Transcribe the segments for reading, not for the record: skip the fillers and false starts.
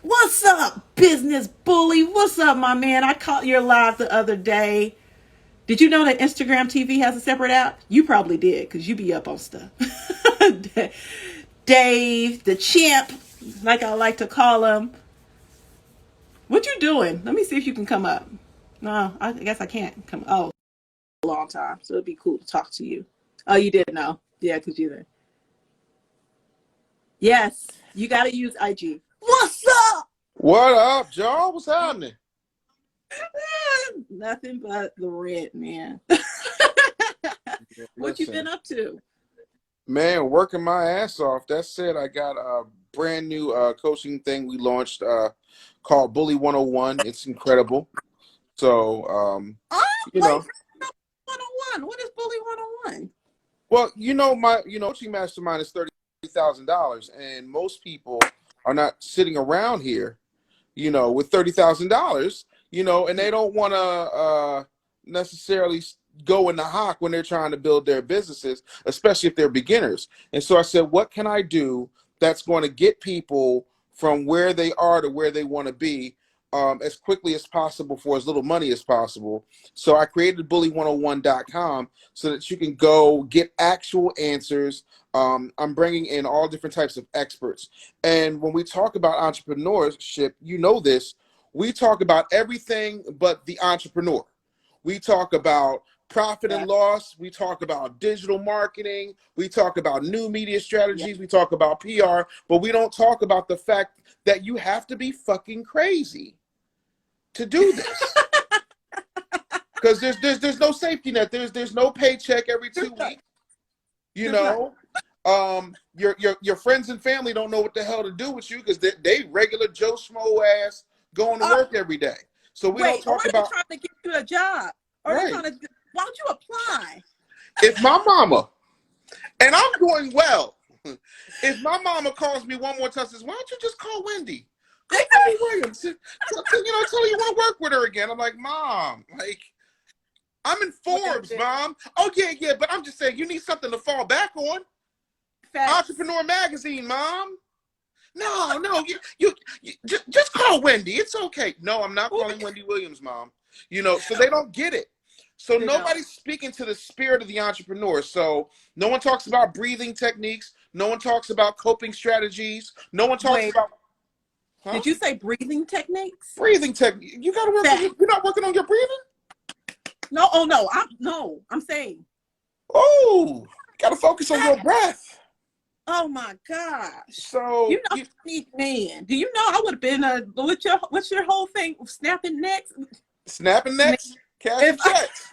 What's up, business bully? What's up, my man? I caught your live the other day. Did you know that Instagram TV has a separate app? You probably did because you be up on stuff. Dave, the champ, like I like to call him. What you doing? Let me see if you can come up. No, I guess I can't come. Oh, a long time. So it'd be cool to talk to you. Oh, you did know. Yeah, because you're there. Yes, you got to use IG. What's up? What up, Joe? What's happening? Nothing but the rent, man. What you Listen, been up to? man, working my ass off. That said, I got a brand new coaching thing we launched called Bully 101. It's incredible. So, Oh, you wait, know, 101. What is Bully 101? well, my coaching mastermind is $30,000, and most people are not sitting around here, with $30,000, and they don't want to necessarily go in the hock when they're trying to build their businesses, especially if they're beginners. And so I said, what can I do that's going to get people from where they are to where they want to be as quickly as possible for as little money as possible? So I created bully101.com so that you can go get actual answers. I'm bringing in all different types of experts. And when we talk about entrepreneurship, this, we talk about everything but the entrepreneur. We talk about profit Yeah, and loss. We talk about digital marketing. We talk about new media yeah. strategies. We talk about PR, but we don't talk about the fact that you have to be fucking crazy to do this. Because there's no safety net. There's no paycheck every You're 2 weeks. right. You You're right. know, your friends and family don't know what the hell to do with you because they regular Joe Schmo ass going to Uh, work every day. So we don't Wait, or talk they about trying to get you a job. Or they right. trying to, why don't you apply? If my mama and I'm doing well, if my mama calls me one more time and says, "Why don't you just call Wendy? Call Wendy Williams. Tell her you want to work with her again." I'm like, "Mom, like I'm in Forbes, Mom. Oh yeah, but I'm just saying you need something to fall back on. Facts. Entrepreneur Magazine, Mom. No, you just call Wendy. It's okay. No, I'm not calling Wendy Williams, Mom. So they don't get it. So They don't. nobody's speaking to the spirit of the entrepreneur. So no one talks about breathing techniques. No one talks about coping strategies. No one talks Wait, about, huh? did you say breathing techniques? Breathing technique. You got to work on Facts. you're not working on your breathing? No, oh no, I'm saying. Oh, you got to focus on your breath. Oh my gosh. You So know, man. Do you know I would have been what's your whole thing? Snapping necks? snapping necks, cashing If checks.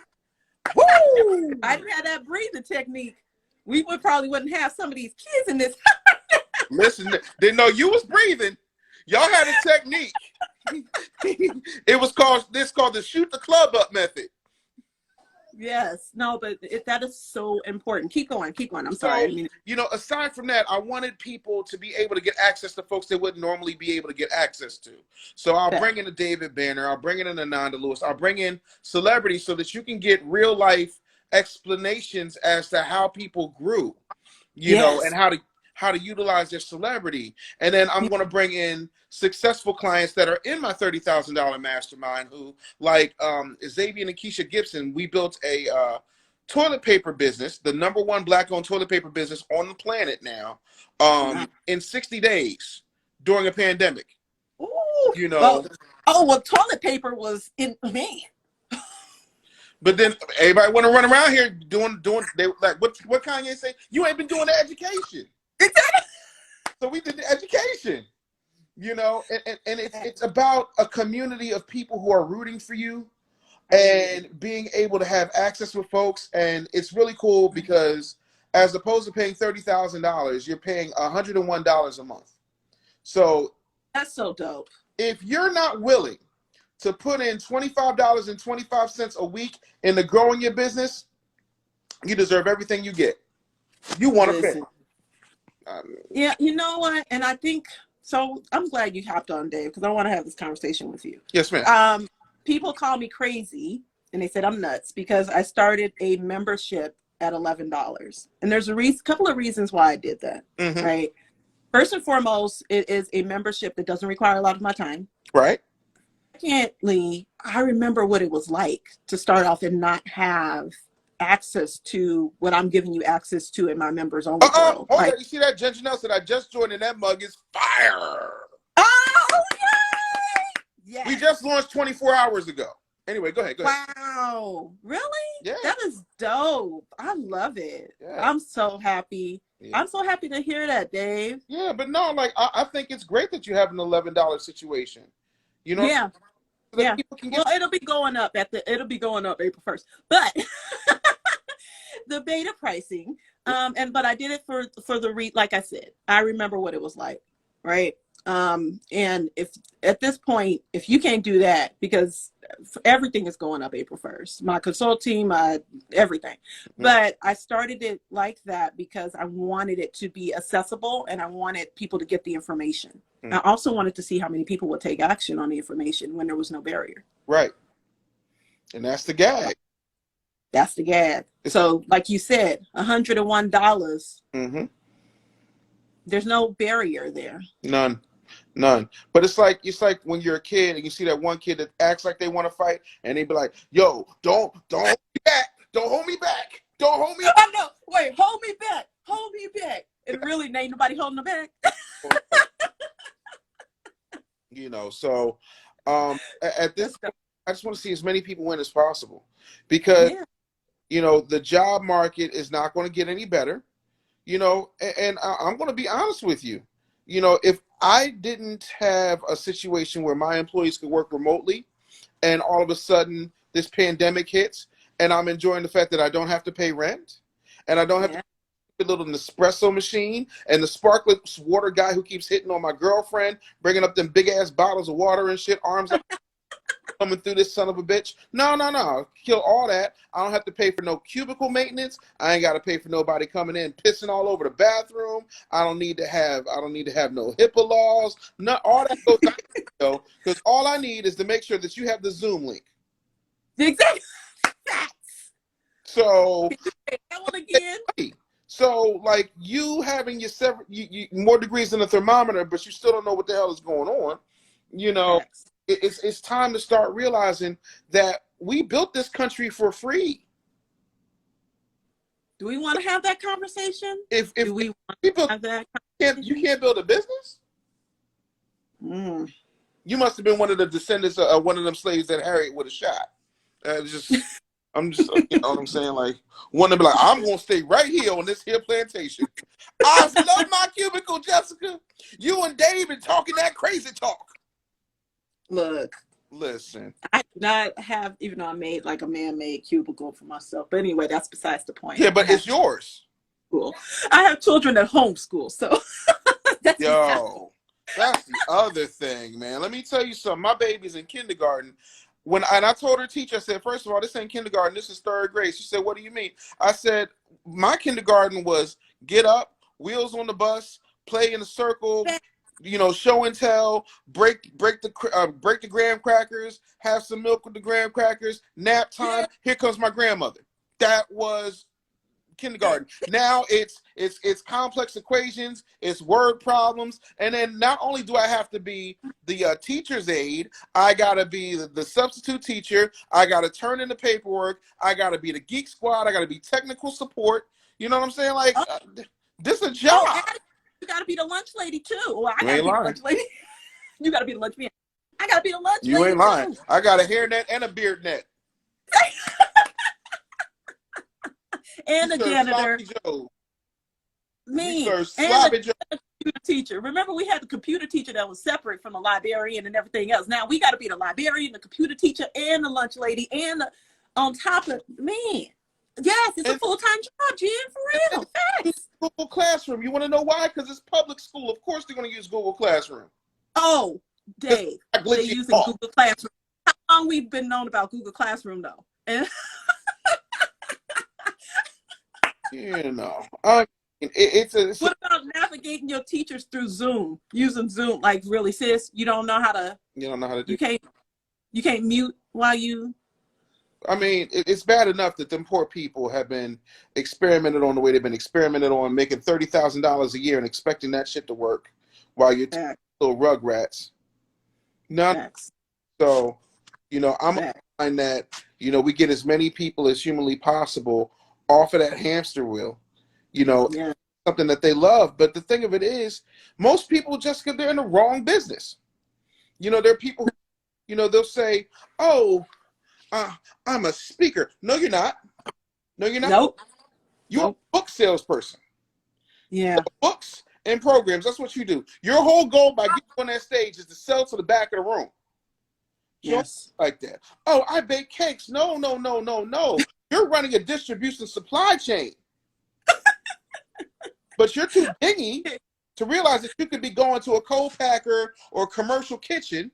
Woo! I didn't have that breathing technique, we probably wouldn't have some of these kids in this. Listen, didn't know you was breathing. Y'all had a technique. It was called the shoot the club up method. Yes, no, but that is so important. Keep going, keep going. I'm sorry. So, I mean, aside from that, I wanted people to be able to get access to folks they wouldn't normally be able to get access to. So I'll bring in a David Banner, I'll bring in an Ananda Lewis, I'll bring in celebrities so that you can get real life explanations as to how people grew, yes. and how to utilize their celebrity. And then I'm going to bring in successful clients that are in my $30,000 mastermind who, like Xavier and Keisha Gibson, we built a toilet paper business, the number one Black-owned toilet paper business on the planet now, in 60 days during a pandemic. Ooh, You well, know, well, toilet paper was in man. but then everybody want to run around here doing. They like what Kanye say? You ain't been doing the education. Exactly. So we did the education. And it's about a community of people who are rooting for you and being able to have access with folks. And it's really cool because as opposed to paying $30,000, you're paying $101 a month. So That's so dope. if you're not willing to put in $25.25 a week into growing your business, you deserve everything you get. You want to pay. Listen. Yeah, you know what? And I think so. I'm glad you hopped on, Dave, because I want to have this conversation with you. Yes, ma'am. People call me crazy, and they said I'm nuts because I started a membership at $11, and there's a couple of reasons why I did that. Mm-hmm. Right? First and foremost, it is a membership that doesn't require a lot of my time. Right. Secondly, I remember what it was like to start off and not have access to what I'm giving you access to in my members only world. Hold Like, on. You see that Ginger Nelson I just joined, and that mug is fire. oh, yay! Yes. We just launched 24 hours ago. Anyway, go ahead. Wow. Really? Yeah. That is dope. I love it. Yeah. I'm so happy. Yeah. I'm so happy to hear that, Dave. Yeah, but no, like I think it's great that you have an $11 situation. You know? Yeah. So yeah. Well, it'll be going up April 1st. But the beta pricing, but I did it for the like I said, I remember what it was like, right? And if at this point, if you can't do that, because everything is going up April 1st, my consulting, my everything, but I started it like that because I wanted it to be accessible and I wanted people to get the information. I also wanted to see how many people would take action on the information when there was no barrier. Right. And that's the gag. That's the gag. So like you said, $101. There's no barrier there. None. But it's like when you're a kid and you see that one kid that acts like they want to fight and they be like, yo, don't hold me back. Don't hold me back. Don't hold me back. I know. Wait, hold me back. Hold me back. And really ain't nobody holding them back. You know, so at this point, I just want to see as many people win as possible because, you know, the job market is not going to get any better, you know, and I'm going to be honest with you. You know, if I didn't have a situation where my employees could work remotely and all of a sudden this pandemic hits and I'm enjoying the fact that I don't have to pay rent and I don't have to a little Nespresso machine and the sparkling water guy who keeps hitting on my girlfriend, bringing up them big ass bottles of water and shit, arms up, coming through this son of a bitch. No. Kill all that. I don't have to pay for no cubicle maintenance. I ain't got to pay for nobody coming in pissing all over the bathroom. I don't need to have no HIPAA laws. No, all that goes out, because all I need is to make sure that you have the Zoom link. Exactly. So that one again. So, like, you having your you more degrees than a thermometer, but you still don't know what the hell is going on. You know, it's time to start realizing that we built this country for free. Do we want to have that conversation? If we want to have that conversation? You can't build a business. You must have been one of the descendants of one of them slaves that Harriet would have shot. I'm just, you know what I'm saying? Like, want to be like, I'm going to stay right here on this here plantation. I love my cubicle, Jessica. You and David talking that crazy talk. Look. Listen. I do not have, even though I made like a man-made cubicle for myself. But anyway, that's besides the point. Yeah, but it's yours. School. I have children at homeschool, so. That's the other thing, man. Let me tell you something. My baby's in kindergarten. And I told her teacher, I said, first of all, this ain't kindergarten, this is third grade. She said, what do you mean? I said, my kindergarten was get up, wheels on the bus, play in a circle, you know, show and tell, break the graham crackers, have some milk with the graham crackers, nap time. Here comes my grandmother. That was kindergarten. Now it's complex equations, it's word problems, and then not only do I have to be the teacher's aide, I gotta be the substitute teacher, I gotta turn in the paperwork, I gotta be the geek squad, I gotta be technical support. You know what I'm saying? Like, this is a job. You gotta be the lunch lady too. Well, I gotta be the lunch lady. You gotta be the lunch man. I gotta be the lunch lady. You ain't lying. Too. I got a hairnet and a beard net. And a janitor. Me. And a computer teacher. Remember, we had the computer teacher that was separate from the librarian and everything else. Now we got to be the librarian, the computer teacher, and the lunch lady, and on top of me. Yes, it's a full-time job, Jen, for real. Thanks. Google Classroom. You want to know why? Because it's public school. Of course they're going to use Google Classroom. Oh, Dave. They're using Google Classroom. How long we've been known about Google Classroom, though? And you know, what about navigating your teachers through Zoom? Using Zoom, like, really, sis? You don't know how to. You don't know how to do. You can't mute while you. I mean, it's bad enough that them poor people have been experimented on the way they've been experimented on, making $30,000 a year and expecting that shit to work while you're Facts. little rugrats. None. Facts. So, I'm gonna Facts. find that, we get as many people as humanly possible off of that hamster wheel, Yeah. something that they love. But the thing of it is, most people just because they're in the wrong business. There are people who, they'll say, oh, I'm a speaker. No, you're not. No, you're not. Nope. You're Nope. a book salesperson. Yeah. Books and programs, that's what you do. Your whole goal by getting on that stage is to sell to the back of the room. Yes. Like that. Oh, I bake cakes. No, no, no, no, no. You're running a distribution supply chain. But you're too dingy to realize that you could be going to a co-packer or a commercial kitchen,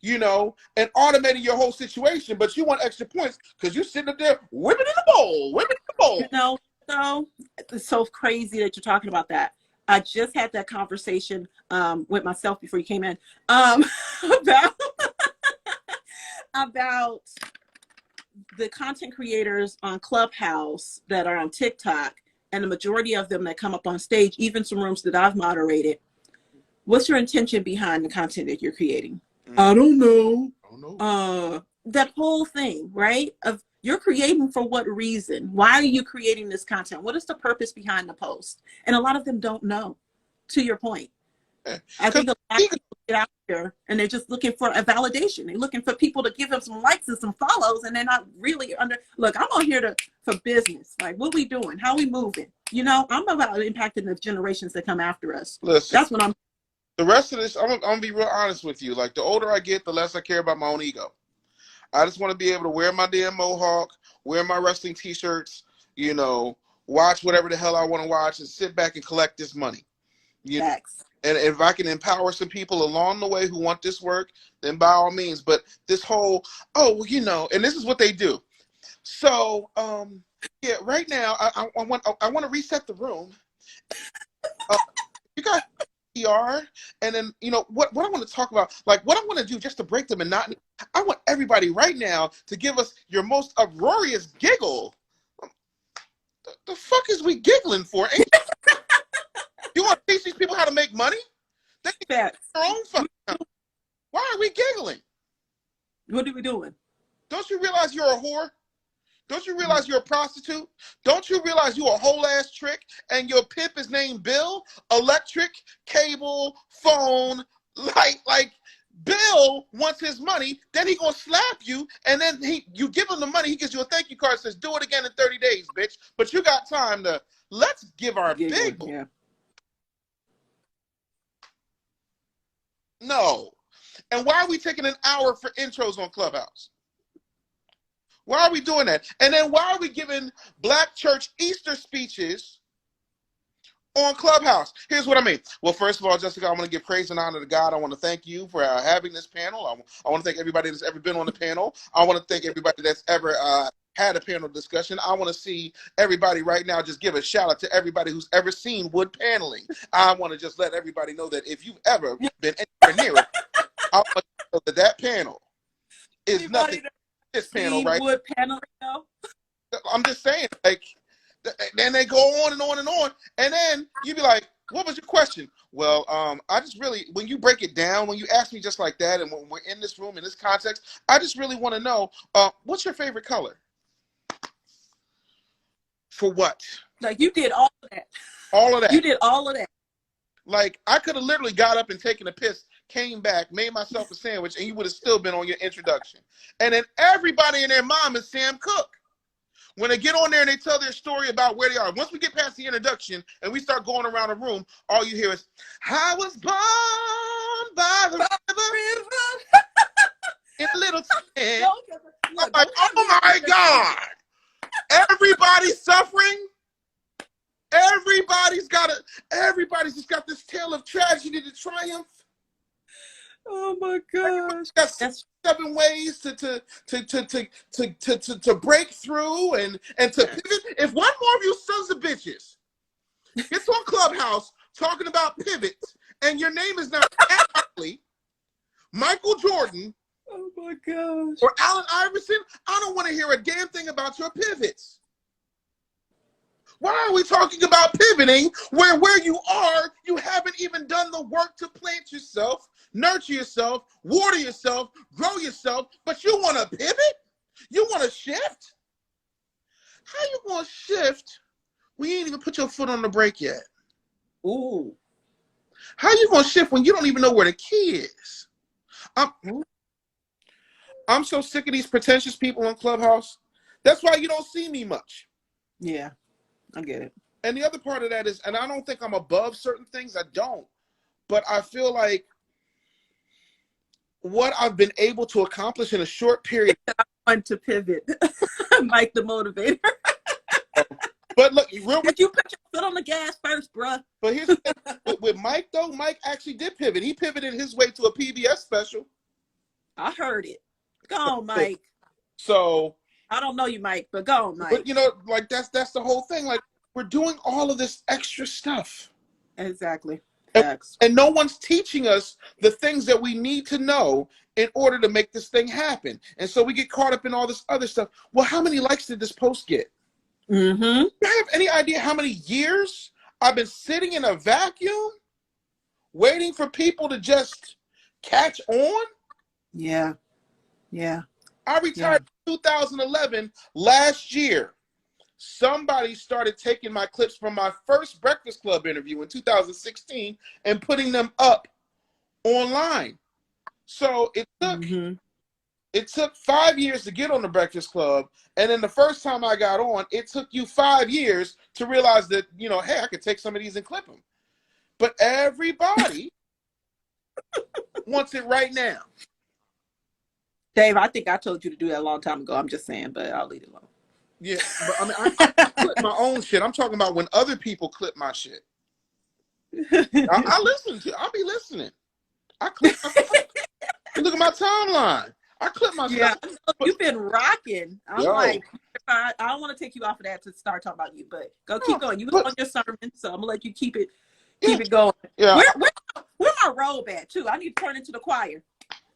and automating your whole situation, but you want extra points because you're sitting up there whipping in the bowl, whipping in the bowl. So it's so crazy that you're talking about that. I just had that conversation with myself before you came in about about the content creators on Clubhouse that are on TikTok, and the majority of them that come up on stage, even some rooms that I've moderated. What's your intention behind the content that you're creating? I don't know. That whole thing, right? Of you're creating for what reason? Why are you creating this content? What is the purpose behind the post? And a lot of them don't know, to your point. I think a lot of people get out there and they're just looking for a validation. They're looking for people to give them some likes and some follows, and they're not really look, I'm on here for business. Like, what we doing? How we moving? I'm about impacting the generations that come after us. Listen, that's what I'm. The rest of this, I'm going to be real honest with you. Like, the older I get, the less I care about my own ego. I just want to be able to wear my damn mohawk, wear my wrestling t-shirts, watch whatever the hell I want to watch, and sit back and collect this money. Facts. And if I can empower some people along the way who want this work, then by all means. But this whole, and this is what they do. So, right now, I want to reset the room. You guys PR, and then what I want to talk about, like what I want to do just to break the monotony. I want everybody right now to give us your most uproarious giggle. The fuck is we giggling for? You want to teach these people how to make money? They can their own fucking time. Why are we giggling? What are we doing? Don't you realize you're a whore? Don't you realize you're a prostitute? Don't you realize you're a whole ass trick and your pimp is named Bill? Electric, cable, phone, like Bill wants his money, then he gonna slap you, and then you give him the money, he gives you a thank you card, says do it again in 30 days, bitch. But you got time to let's give our big yeah. No. And why are we taking an hour for intros on Clubhouse? Why are we doing that? And then why are we giving Black church Easter speeches on Clubhouse? Here's what I mean. Well, first of all, Jessica, I want to give praise and honor to God. I want to thank you for having this panel. I want to thank everybody that's ever been on the panel. I want to thank everybody that's ever had a panel discussion. I want to see everybody right now just give a shout out to everybody who's ever seen wood paneling. I want to just let everybody know that if you've ever been anywhere near it, I want to know that panel is nothing. This panel, right? Wood paneling, though? I'm just saying, like, and they go on and on and on, and then you be like, "What was your question?" Well, I just really, when you break it down, when you ask me just like that, and when we're in this room in this context, I just really want to know, what's your favorite color? For what? Like, you did all of that. All of that. You did all of that. Like, I could have literally got up and taken a piss, came back, made myself a sandwich, and you would have still been on your introduction. And then everybody and their mom is Sam Cooke. When they get on there and they tell their story about where they are, once we get past the introduction and we start going around the room, all you hear is, I was born by the river in a little tent. I'm like, oh my God. Everybody's suffering. Everybody's just got this tale of tragedy to triumph. Oh my gosh. That's 7 ways to break through and to pivot. If one more of you sons of bitches gets on Clubhouse talking about pivots and your name is not Ashley, Michael Jordan, my gosh. Or Allen Iverson, I don't want to hear a damn thing about your pivots. Why are we talking about pivoting where you are, you haven't even done the work to plant yourself, nurture yourself, water yourself, grow yourself, but you want to pivot? You want to shift? How you going to shift when you ain't even put your foot on the brake yet? Ooh. How you going to shift when you don't even know where the key is? I'm so sick of these pretentious people on Clubhouse. That's why you don't see me much. Yeah, I get it. And the other part of that is, and I don't think I'm above certain things, I don't. But I feel like what I've been able to accomplish in a short period. I want to pivot. Mike the motivator. But look, Did you put your foot on the gas first, bruh? But here's the thing. With Mike, though, Mike actually did pivot. He pivoted his way to a PBS special. I heard it. Go on, Mike. So I don't know you, Mike, but go on, Mike. But you know, like that's the whole thing. Like we're doing all of this extra stuff. Exactly. And no one's teaching us the things that we need to know in order to make this thing happen. And so we get caught up in all this other stuff. Well, how many likes did this post get? Mm-hmm. Do you have any idea how many years I've been sitting in a vacuum waiting for people to just catch on? Yeah. Yeah. I retired in 2011. Last year, somebody started taking my clips from my first Breakfast Club interview in 2016 and putting them up online. So it took 5 years to get on the Breakfast Club, and then the first time I got on, it took you 5 years to realize that, you know, hey, I could take some of these and clip them. But everybody wants it right now. Dave, I think I told you to do that a long time ago. I'm just saying, but I'll leave it alone. Yeah, but I mean, I clip my own shit. I'm talking about when other people clip my shit. I listen to. I'll be listening. I clip. Look at my timeline. I clip my stuff. You've been rocking. I'm like, I don't want to take you off of that to start talking about you, but keep going. You was on your sermon, so I'm gonna let you keep it going. Yeah. Where my robe at too? I need to turn into the choir.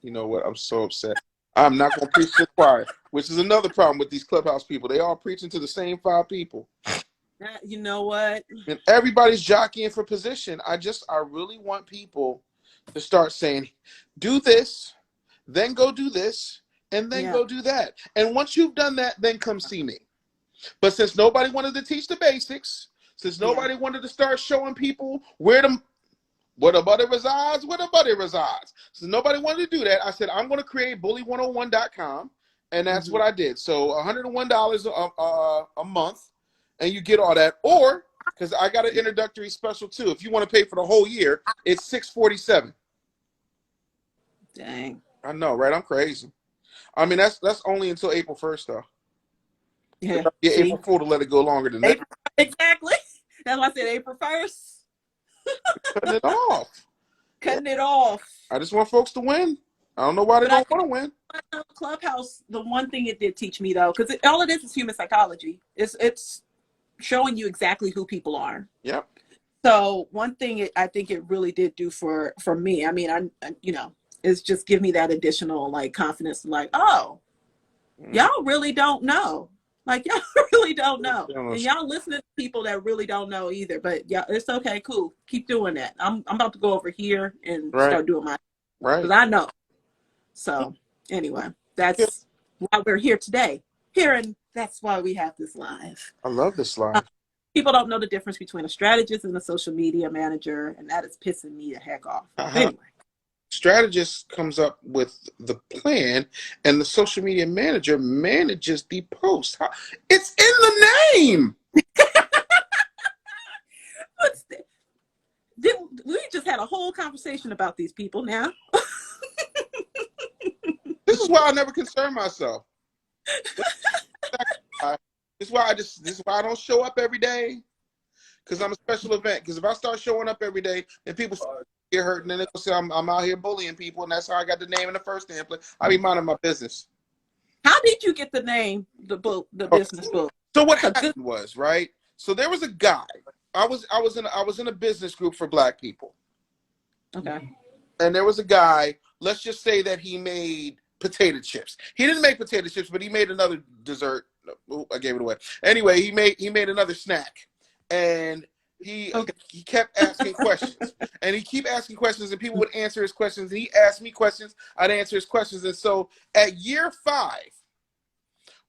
You know what? I'm so upset. I'm not going to preach to the choir, which is another problem with these Clubhouse people. They all preaching to the same 5 people. You know what? And everybody's jockeying for position. I really want people to start saying, do this, then go do this, and then go do that. And once you've done that, then come see me. But since nobody wanted to teach the basics, since nobody wanted to start showing people where the buddy resides, So nobody wanted to do that. I said, I'm going to create bully101.com. And that's what I did. So $101 a month, and you get all that. Or, because I got an introductory special too. If you want to pay for the whole year, it's $647. Dang. I know, right? I'm crazy. I mean, that's only until April 1st, though. Yeah. April 4th to let it go longer than that. Exactly. That's why I said April 1st. Cutting it off. Cutting it off. I just want folks to win. I don't know why they don't want to win. Clubhouse, the one thing it did teach me, though, because all it is human psychology. It's showing you exactly who people are. Yep. So one thing I think it really did do for me, I mean, I is just give me that additional like confidence, like, oh, y'all really don't know. Like, y'all really don't know. And y'all listening to people that really don't know either. But yeah, it's okay, cool. Keep doing that. I'm about to go over here and start doing my because I know. So anyway, that's why we're here today. And that's why we have this live. I love this live. People don't know the difference between a strategist and a social media manager, and that is pissing me the heck off. Anyway. Strategist comes up with the plan, and the social media manager manages the post. It's in the name. We just had a whole conversation about these people now. This is why I never concern myself. This is why I don't show up every day, because I'm a special event. Because if I start showing up every day, then people get hurt, and then they'll say I'm out here bullying people, and that's how I got the name in the first name. I be minding my business. How did you get the name, the business book? So what happened was, right? So there was a guy. I was in a business group for Black people. Okay. And there was a guy. Let's just say that he made potato chips. He didn't make potato chips, but he made another dessert. Ooh, I gave it away. Anyway, he made another snack, and he Okay. he kept asking questions, and he keep asking questions, and people would answer his questions, and he asked me questions, I'd answer his questions, and so at year 5,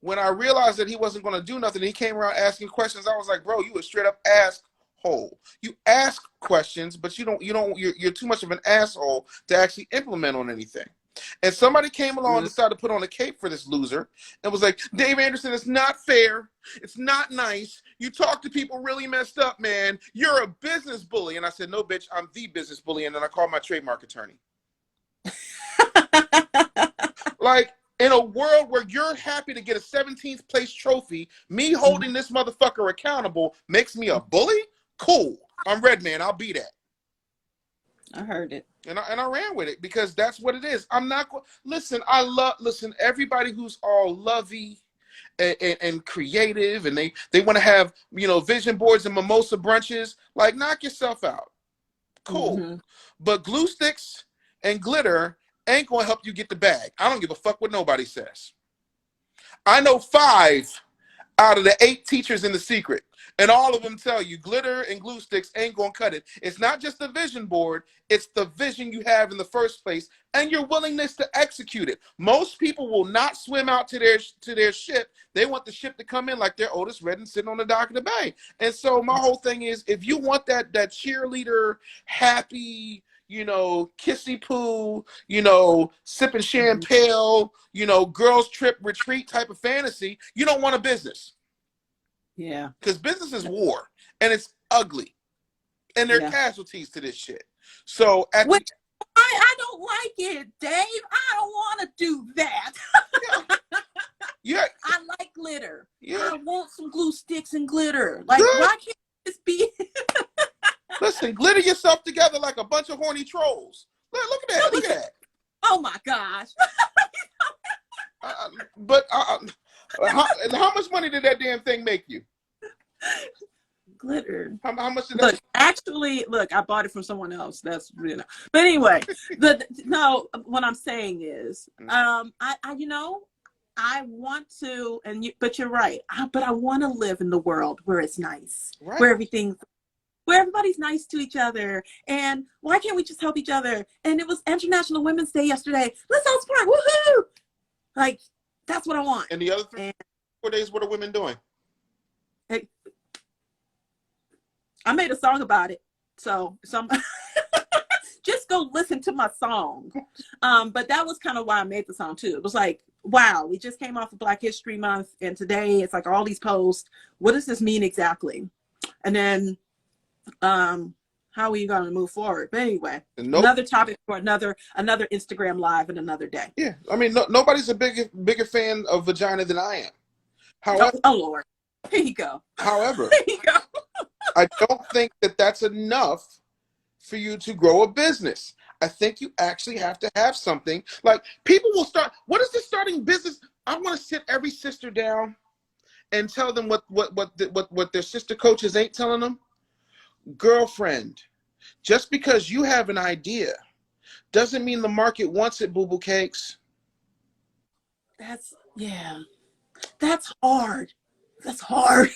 when I realized that he wasn't going to do nothing, he came around asking questions. I was like, bro, you a straight up asshole. You ask questions, but you're too much of an asshole to actually implement on anything. And somebody came along and decided to put on a cape for this loser and was like, Dave Anderson, it's not fair. It's not nice. You talk to people really messed up, man. You're a business bully. And I said, no, bitch, I'm the business bully. And then I called my trademark attorney. Like, in a world where you're happy to get a 17th place trophy, me holding this motherfucker accountable makes me a bully? Cool. I'm Redman. I'll be that. I heard it. And I ran with it because that's what it is. I'm not going. Listen, listen, everybody who's all lovey and creative and they want to have, vision boards and mimosa brunches, like, knock yourself out. Cool. But glue sticks and glitter ain't going to help you get the bag. I don't give a fuck what nobody says. I know 5 out of the 8 teachers in The Secret, and all of them tell you glitter and glue sticks ain't going to cut it. It's not just the vision board. It's the vision you have in the first place and your willingness to execute it. Most people will not swim out to their ship. They want the ship to come in like they're Otis Redding sitting on the dock of the bay. And so my whole thing is, if you want that cheerleader, happy, kissy poo, sipping champagne, girls trip retreat type of fantasy, you don't want a business. Yeah. Because business is war, and it's ugly. And there are casualties to this shit. So I don't like it, Dave. I don't want to do that. Yeah. I like glitter. Yeah. I want some glue sticks and glitter. Like, why can't this be? Listen, glitter yourself together like a bunch of horny trolls. Look at that. Look at that. Oh my gosh. But how much money did that damn thing make you? Glitter. How much did that? Look, I bought it from someone else. That's But anyway, what I'm saying is, I want to, but you're right. But I want to live in the world where it's nice, right, where everybody's nice to each other. And why can't we just help each other? And it was International Women's Day yesterday. Let's all support. Woohoo! Like, that's what I want. And the other 4 days, what are women doing? I made a song about it. So just go listen to my song. But that was kind of why I made the song too. It was like, wow, we just came off of Black History Month, and today it's like all these posts. What does this mean exactly? And then how are you going to move forward? But anyway, another topic for another Instagram live and another day. Yeah, I mean, nobody's a bigger fan of vagina than I am. However, oh Lord, here you go. However, here you go. I don't think that that's enough for you to grow a business. I think you actually have to have something. Like, people will start. What is this starting business? I want to sit every sister down and tell them what their sister coaches ain't telling them. Girlfriend, just because you have an idea doesn't mean the market wants it, boo-boo cakes. That's hard. That's hard.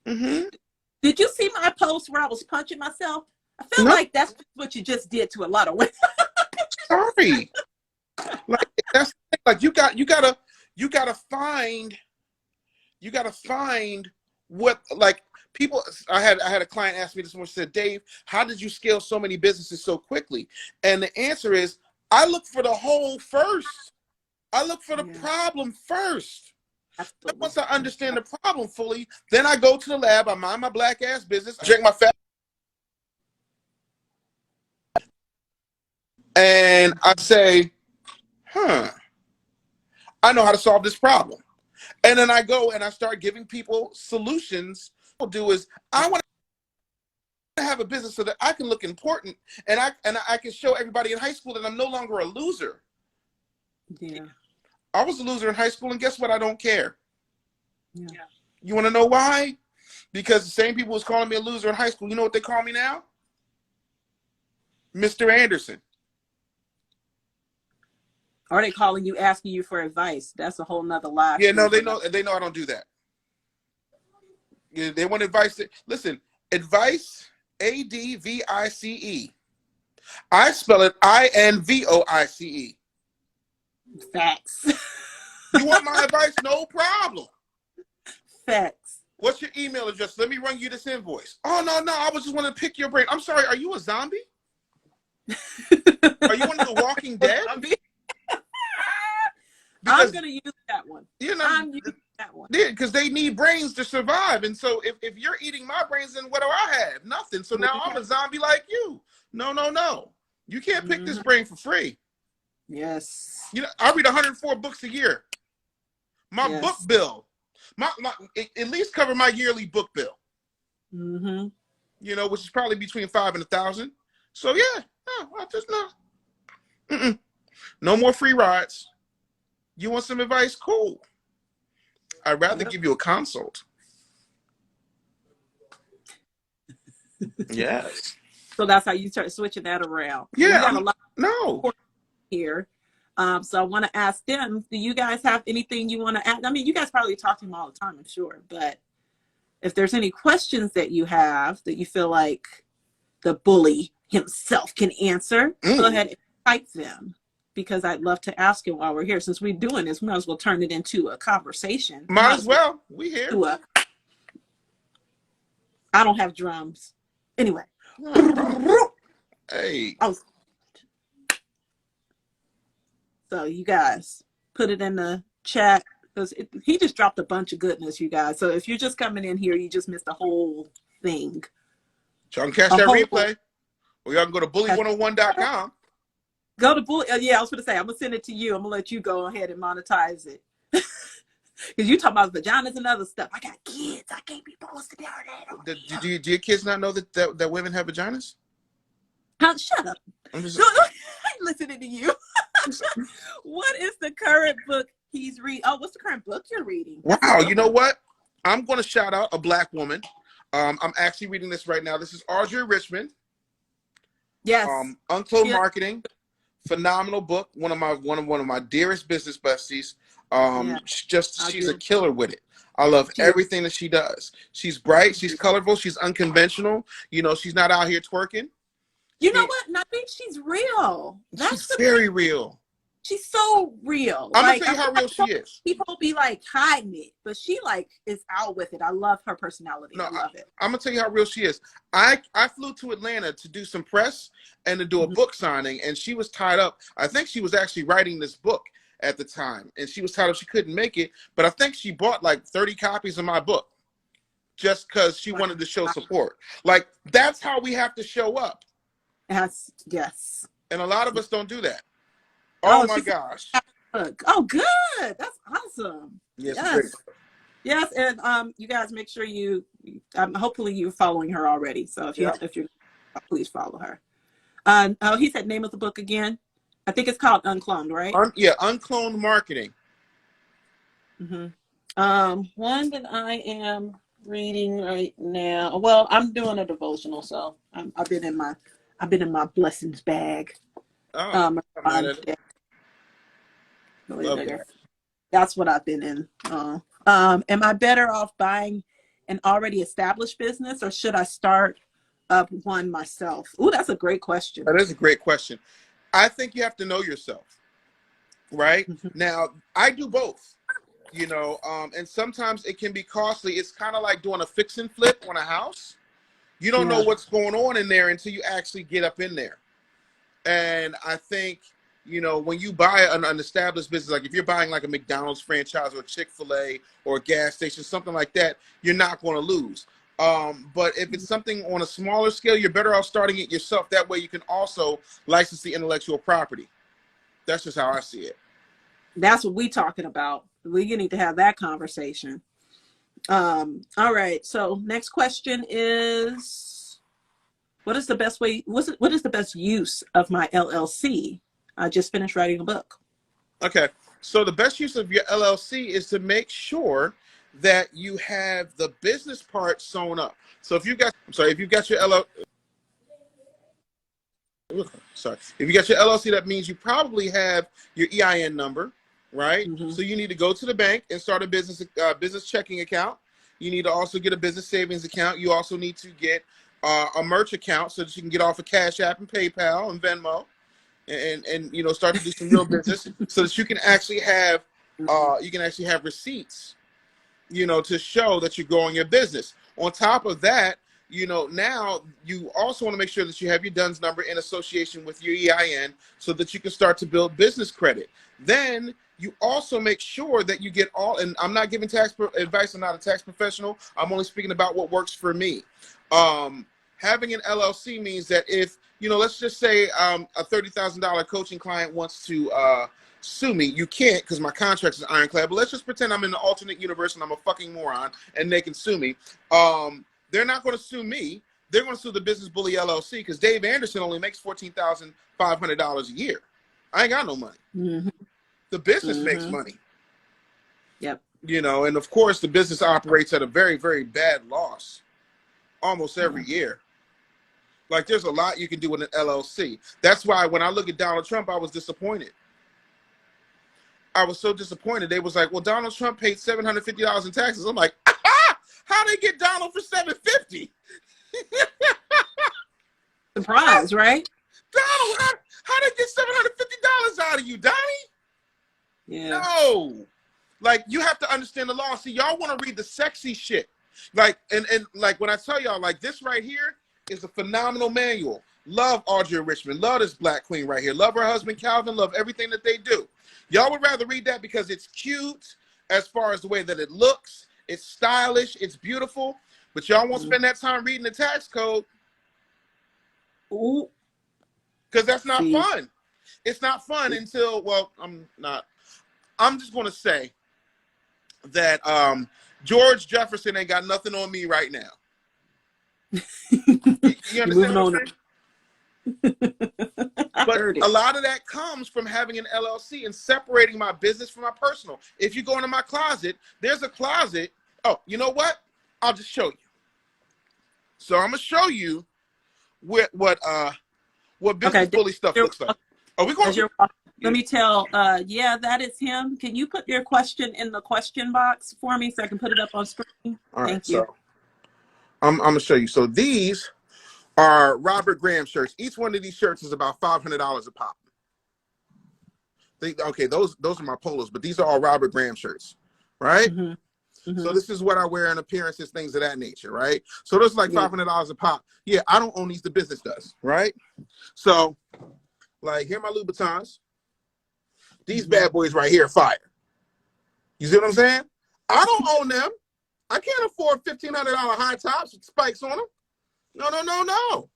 Did you see my post where I was punching myself? I feel like that's what you just did to a lot of women. Sorry. Like, that's like you gotta find what, like, people. I had a client ask me this morning. She said, Dave, how did you scale so many businesses so quickly? And the answer is, I look for the whole first. I look for the problem first. Absolutely. Once I understand the problem fully, then I go to the lab, I mind my black ass business, I drink my fat, and I say, I know how to solve this problem. And then I go and I start giving people solutions. What I'll do is, I want to have a business so that I can look important, and I can show everybody in high school that I'm no longer a loser. Yeah. I was a loser in high school, and guess what? I don't care. Yeah. You want to know why? Because the same people was calling me a loser in high school, you know what they call me now? Mr. Anderson. Are they calling you, asking you for advice? That's a whole nother live Yeah, no, stream for they another. know I don't do that. Yeah, they want advice. Listen, advice, ADVICE. I spell it INVOICE. Facts. You want my advice? No problem. Facts. What's your email address? Let me run you this invoice. Oh, no, I was just want to pick your brain. I'm sorry, are you a zombie? Are you one of the Walking Dead? I'm going to use that one. You know, I'm using that one. Yeah, because they need brains to survive. And so if you're eating my brains, then what do I have? Nothing. So now I'm a zombie like you. No. You can't pick this brain for free. Yes. You know, I read 104 books a year. My book bill, at least cover my yearly book bill. Mm-hmm. You know, which is probably between 5,000 and 1,000. So yeah, no, I just no. No more free rides. You want some advice? Cool. I'd rather give you a consult. Yes. So that's how you start switching that around. Yeah. We got a lot here. So I want to ask them, do you guys have anything you want to add? I mean, you guys probably talk to them all the time, I'm sure. But if there's any questions that you have that you feel like the bully himself can answer, go ahead and type them. Because I'd love to ask him while we're here. Since we're doing this, we might as well turn it into a conversation. Might as well. We here. I don't have drums. Anyway. Hey. So you guys, put it in the chat. Because he just dropped a bunch of goodness, you guys. So if you're just coming in here, you just missed the whole thing. Y'all can catch that replay. Or y'all can go to bully101.com. Go to Bully. Yeah, I was going to say, I'm going to send it to you. I'm going to let you go ahead and monetize it. Because you talk about vaginas and other stuff. I got kids. I can't be posted down there. Do your kids not know that women have vaginas? Shut up. I'm listening to you. What is the current book he's reading? Oh, what's the current book you're reading? Wow. You know what? I'm going to shout out a Black woman. I'm actually reading this right now. This is Audrey Richmond. Yes. Uncloned Marketing. Phenomenal book. One of my dearest business besties. She's a killer with it. I love everything that she does. She's bright. She's colorful. She's unconventional. You know, she's not out here twerking. You know what? And I think she's real. She's very real. She's so real. I'm gonna tell you how real she is. People be like hiding it, but she like is out with it. I love her personality. I love it. I'm gonna tell you how real she is. I flew to Atlanta to do some press and to do a book signing, and she was tied up. I think she was actually writing this book at the time, and she was tied up. She couldn't make it, but I think she bought like 30 copies of my book just because she wanted to show support. Like, that's how we have to show up. Yes. And a lot of us don't do that. Oh my gosh. Oh, good. That's awesome. Yes. Yes, and you guys make sure you hopefully you're following her already. So if you're please follow her. He said name of the book again. I think it's called Uncloned, right? Uncloned Marketing. One that I am reading right now. Well, I'm doing a devotional, so I've been in my blessings bag. That's what I've been in. Am I better off buying an already established business, or should I start up one myself? Ooh, that's a great question. That is a great question. I think you have to know yourself, right? Now, I do both, you know, and sometimes it can be costly. It's kind of like doing a fix and flip on a house. You don't know what's going on in there until you actually get up in there. And I think, you know, when you buy an established business, like if you're buying like a McDonald's franchise or a Chick-fil-A or a gas station, something like that, you're not going to lose. But if it's something on a smaller scale, you're better off starting it yourself. That way you can also license the intellectual property. That's just how I see it. That's what we're talking about. We need to have that conversation. All right. So next question is, what is the best way? What is the best use of my LLC? I just finished writing a book. Okay. So the best use of your LLC is to make sure that you have the business part sewn up. So if you got, your LLC, Sorry. If you got your LLC, that means you probably have your EIN number, right? Mm-hmm. So you need to go to the bank and start a business checking account. You need to also get a business savings account. You also need to get a merch account so that you can get off of Cash App and PayPal and Venmo, and you know, start to do some real business so that you can actually have receipts, you know, to show that you're growing your business. On top of that, you know, now you also want to make sure that you have your DUNS number in association with your EIN so that you can start to build business credit. Then you also make sure that you get all, and I'm not giving tax advice, I'm not a tax professional, I'm only speaking about what works for me. Having an LLC means that if, you know, let's just say a $30,000 coaching client wants to sue me, you can't because my contract is ironclad, but let's just pretend I'm in an alternate universe and I'm a fucking moron and they can sue me. They're not going to sue me. They're going to sue the Business Bully LLC because Dave Anderson only makes $14,500 a year. I ain't got no money. Mm-hmm. The business makes money. Yep. You know, and of course the business operates at a very, very bad loss almost every year. Like, there's a lot you can do with an LLC. That's why when I look at Donald Trump, I was disappointed. I was so disappointed. They was like, well, Donald Trump paid $750 in taxes. I'm like, how they get Donald for $750? Surprise, right? Donald, how they get $750 out of you, Donnie? Yeah. No. Like, you have to understand the law. See, y'all want to read the sexy shit. Like, and like when I tell y'all, like, this right here is a phenomenal manual. Love Audrey Richmond. Love this black queen right here. Love her husband, Calvin. Love everything that they do. Y'all would rather read that because it's cute as far as the way that it looks. It's stylish. It's beautiful. But y'all won't spend that time reading the tax code. Ooh. Because that's not fun. It's not fun until, well, I'm just going to say that George Jefferson ain't got nothing on me right now. You understand what I'm saying? But a lot of that comes from having an LLC and separating my business from my personal. If you go into my closet, there's a closet. Oh, you know what? I'll just show you. So I'm gonna show you what business bully stuff looks like. Are we going? Let me tell. Yeah, that is him. Can you put your question in the question box for me so I can put it up on screen? All right, Thank you. So I'm gonna show you. So these are Robert Graham shirts. Each one of these shirts is about $500 a pop. Okay, those are my polos, but these are all Robert Graham shirts, right? So this is what I wear in appearances, things of that nature, right? So those are like $500 a pop. Yeah, I don't own these, the business does, right? So, like, here are my Louboutins. These bad boys right here, fire. You see what I'm saying? I don't own them. I can't afford $1,500 high tops with spikes on them. No.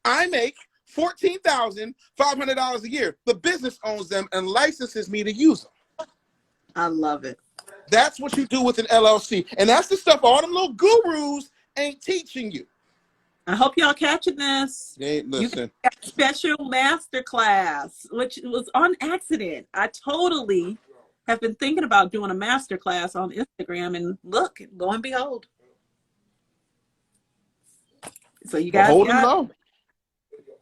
I make $14,500 a year. The business owns them and licenses me to use them. I love it. That's what you do with an LLC. And that's the stuff all them little gurus ain't teaching you. I hope y'all catching this. They ain't listen. Special masterclass, which was on accident. I totally have been thinking about doing a masterclass on Instagram, and look, lo and behold. So you guys got,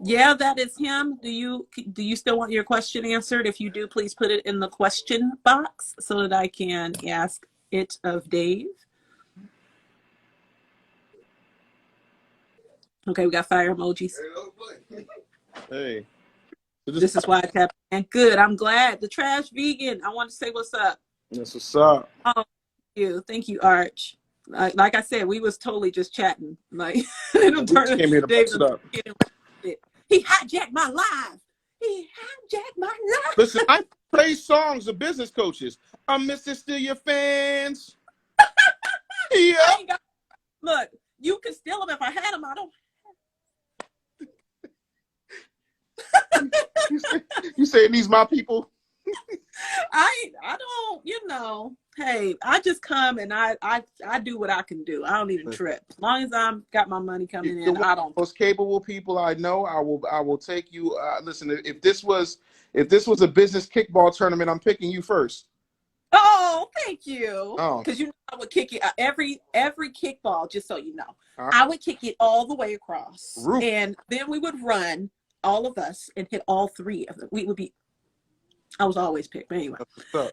yeah, that is him. Do you still want your question answered? If you do, please put it in the question box so that I can ask it of Dave. Okay, we got fire emojis. Hey. This is why I tapped in. Good. I'm glad. The trash vegan. I want to say what's up. That's what's up. Oh, thank you. Thank you, Arch. Like I said, we was totally just chatting. Like, came here to bust it up. He hijacked my life. He hijacked my life. Listen, I play songs of business coaches. I'm Mr. Steal Your Fans. Yeah. Look, you can steal them if I had them. I don't. You saying these my people? I don't, you know, hey, I just come and I do what I can do. I don't even trip. As long as I'm got my money coming in, I don't. Most capable people I know, I will take you. Listen, if this was a business kickball tournament, I'm picking you first. Oh, thank you. Oh, because you know I would kick it every kickball. Just so you know, I would kick it all the way across, and then we would run all of us and hit all three of them, we would be, I was always picked, but anyway. What's up?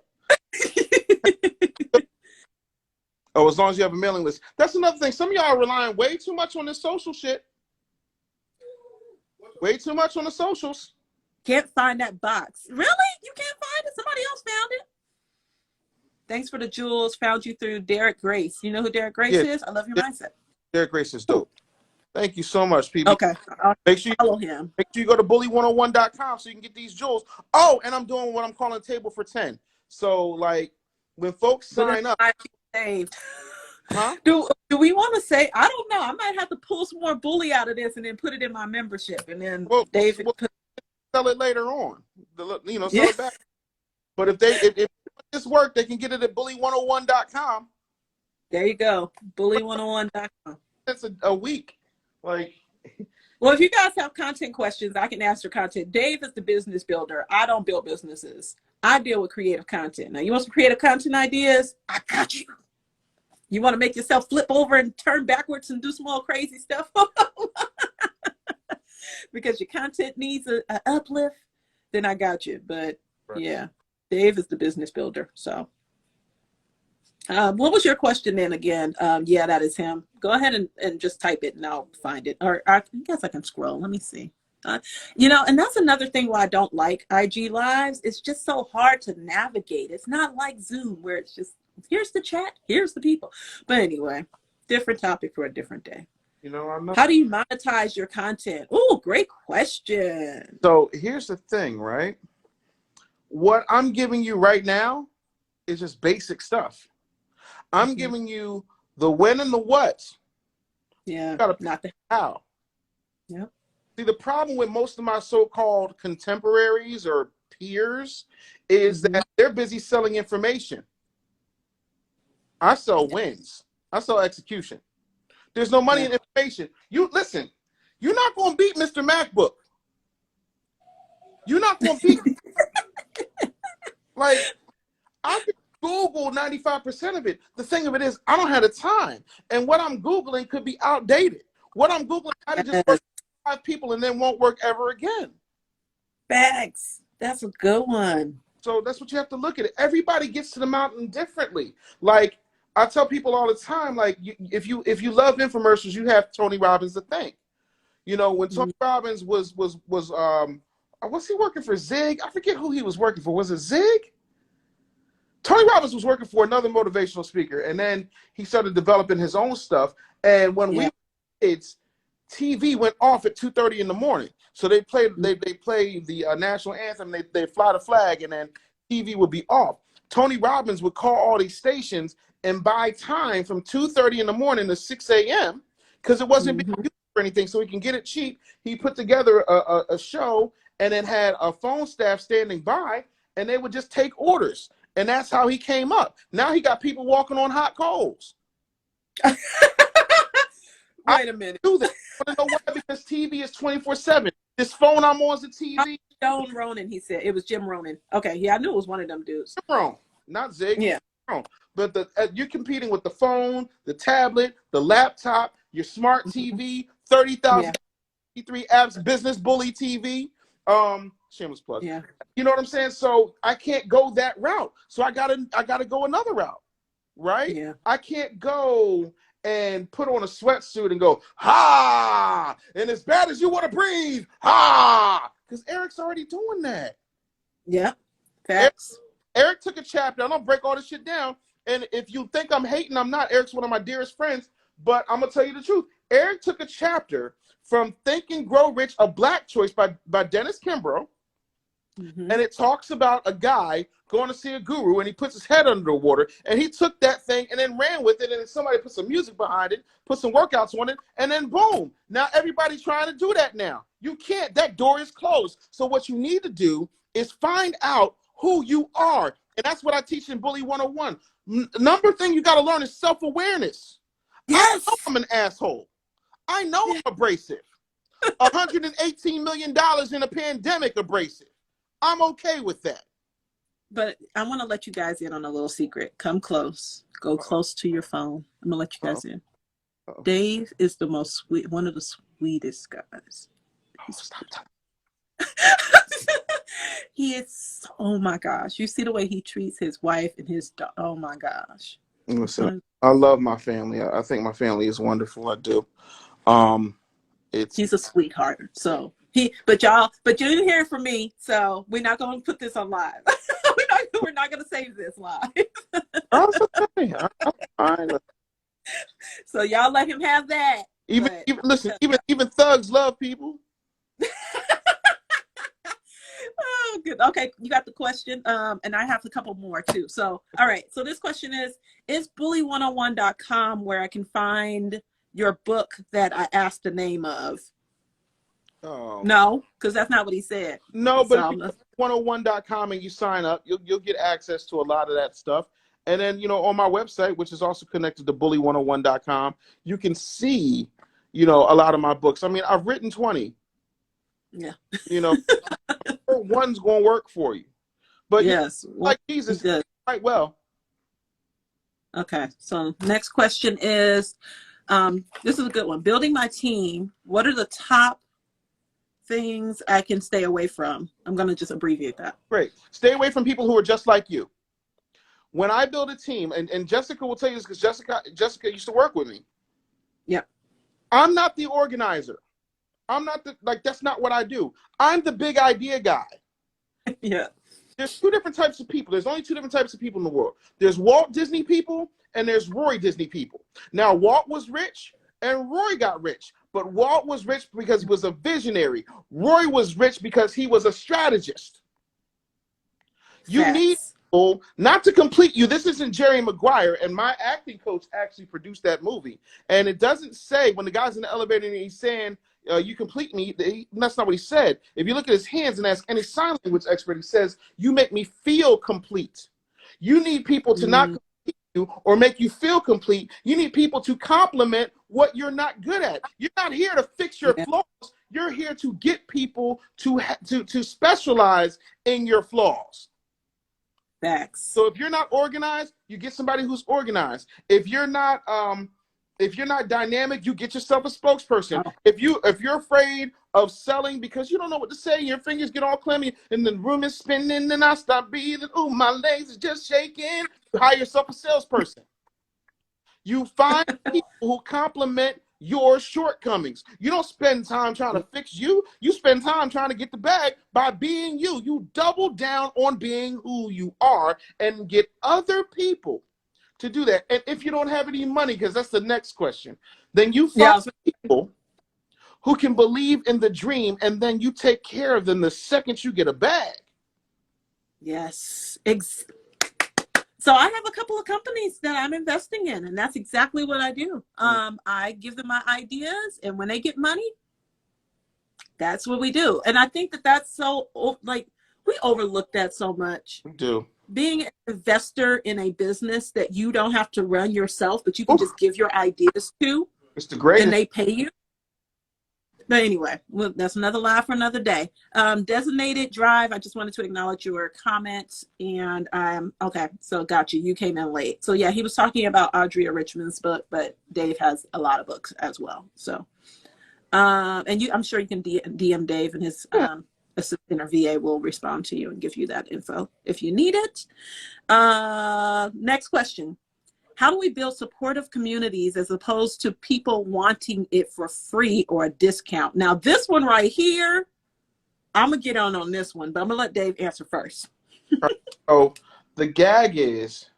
Oh, as long as you have a mailing list. That's another thing. Some of y'all are relying way too much on this social shit. Way too much on the socials. Can't find that box. Really? You can't find it? Somebody else found it. Thanks for the jewels. Found you through Derek Grace. You know who Derek Grace is? I love your mindset. Derek Grace is dope. Thank you so much, people. Okay. I'll make sure you follow him. Make sure you go to bully101.com so you can get these jewels. Oh, and I'm doing what I'm calling table for 10. So like when folks sign up. Saved. Huh? Do we want to say? I don't know. I might have to pull some more bully out of this and then put it in my membership, and then David sell it later on. Sell it back. But if this work, they can get it at bully101.com. There you go, bully101.com. That's a week. Like, well, if you guys have content questions, I can answer content. Dave is the business builder. I don't build businesses. I deal with creative content. Now, you want some creative content ideas? I got you. You want to make yourself flip over and turn backwards and do some more crazy stuff because your content needs an uplift, then I got you. But right. Yeah, Dave is the business builder. So what was your question then again? Yeah, that is him. Go ahead and just type it and I'll find it. Or I guess I can scroll. Let me see. And that's another thing why I don't like IG lives. It's just so hard to navigate. It's not like Zoom where it's just, here's the chat, here's the people. But anyway, different topic for a different day. How do you monetize your content? Oh, great question. So here's the thing, right? What I'm giving you right now is just basic stuff. I'm giving you the when and the what. Yeah, not the how. Yep. See, the problem with most of my so-called contemporaries or peers is that they're busy selling information. I sell wins. I sell execution. There's no money in information. You listen, you're not going to beat Mr. MacBook. You're not going to beat. Like, I can Google 95% of it. The thing of it is, I don't have the time. And what I'm Googling could be outdated. What I'm Googling might have just worked for 5 people and then won't work ever again. Facts. That's a good one. So that's what you have to look at it. Everybody gets to the mountain differently. Like, I tell people all the time, like, if you love infomercials, you have Tony Robbins to thank. When Tony Robbins was he working for Zig? I forget who he was working for. Was it Zig? Tony Robbins was working for another motivational speaker, and then he started developing his own stuff. And when we were kids, TV went off at 2:30 in the morning. So they played the national anthem. They fly the flag, and then TV would be off. Tony Robbins would call all these stations and buy time from 2:30 in the morning to 6 a.m. because it wasn't being used for anything, so he can get it cheap. He put together a show and then had a phone staff standing by, and they would just take orders. And that's how he came up. Now he got people walking on hot coals. Wait a minute. I do that. I want to know why? Because TV is 24/7. This phone I'm on is a TV. John Ronan, he said. It was Jim Ronan. Okay, yeah, I knew it was one of them dudes. Jim Ronan, not Zig. Yeah. But you're competing with the phone, the tablet, the laptop, your smart TV, 30,000 3 apps, Business Bully TV. Shameless plug. Yeah. You know what I'm saying? So I can't go that route. So I gotta go another route, right? Yeah. I can't go and put on a sweatsuit and go, ha! And as bad as you want to breathe, ha! Because Eric's already doing that. Yeah. Facts. Eric took a chapter. I'm gonna break all this shit down. And if you think I'm hating, I'm not. Eric's one of my dearest friends. But I'm gonna tell you the truth. Eric took a chapter from Think and Grow Rich, A Black Choice by Dennis Kimbrough. And it talks about a guy going to see a guru and he puts his head under the water, and he took that thing and then ran with it, and then somebody put some music behind it, put some workouts on it, and then boom. Now everybody's trying to do that now. You can't. That door is closed. So what you need to do is find out who you are. And that's what I teach in Bully 101. Number thing you got to learn is self-awareness. Yes. I know I'm an asshole. I know I'm abrasive. $118 million in a pandemic abrasive. I'm okay with that. But I want to let you guys in on a little secret. Come close. Go close to your phone. I'm going to let you guys in. Dave is the most sweet, one of the sweetest guys. Oh, stop. He is, oh my gosh. You see the way he treats his wife and his daughter. Oh my gosh. Listen, I love my family. I think my family is wonderful. I do. Um, it's He's a sweetheart. So but you didn't hear it from me. So we're not going to put this on live. we're not going to save this live. that's okay. I'm fine. So y'all let him have that. Even listen, even thugs love people. Oh, good. Okay, you got the question. And I have a couple more too. So, all right. So this question is bully101.com where I can find your book that I asked the name of? Oh. No, because that's not what he said. No, but So, if you go to 101.com and you sign up, you'll get access to a lot of that stuff. And then, on my website, which is also connected to bully101.com, you can see, a lot of my books. I mean, I've written 20. Yeah. One's going to work for you. But yes, like Jesus, quite well. Okay. So next question is, this is a good one. Building my team. What are the top things I can stay away from? I'm going to just abbreviate that. Great. Stay away from people who are just like you. When I build a team, and Jessica will tell you this because Jessica used to work with me. Yep. I'm not the organizer. I'm not that's not what I do. I'm the big idea guy. Yeah. There's two different types of people. There's only two different types of people in the world. There's Walt Disney people and there's Roy Disney people. Now, Walt was rich and Roy got rich. But Walt was rich because he was a visionary. Roy was rich because he was a strategist. You need people not to complete you. This isn't Jerry Maguire, and my acting coach actually produced that movie. And it doesn't say, when the guy's in the elevator and he's saying, you complete me, that's not what he said. If you look at his hands and ask any sign language expert, he says, you make me feel complete. You need people to not complete you or make you feel complete. You need people to complement what you're not good at. You're not here to fix your flaws. You're here to get people to specialize in your flaws. Facts. So if you're not organized, you get somebody who's organized. If you're not dynamic, you get yourself a spokesperson. Oh. If you're afraid of selling because you don't know what to say, your fingers get all clammy, and the room is spinning, and I stop breathing. Ooh, my legs are just shaking. You hire yourself a salesperson. You find people who complement your shortcomings. You don't spend time trying to fix you. You spend time trying to get the bag by being you. You double down on being who you are and get other people to do that. And if you don't have any money, because that's the next question, then you find people who can believe in the dream, and then you take care of them the second you get a bag. Yes. So I have a couple of companies that I'm investing in, and that's exactly what I do. I give them my ideas, and when they get money, that's what we do. And I think that's so, we overlook that so much. We do. Being an investor in a business that you don't have to run yourself, but you can just give your ideas to, it's the greatest. And they pay you. But anyway, well, that's another live for another day. Designated drive. I just wanted to acknowledge your comments. And okay, so got you. You came in late. So yeah, he was talking about Audrea Richmond's book, but Dave has a lot of books as well. So, and I'm sure you can DM Dave, and his assistant or VA will respond to you and give you that info if you need it. Next question. How do we build supportive communities as opposed to people wanting it for free or a discount? Now, this one right here, I'm going to get on this one, but I'm going to let Dave answer first. So the gag is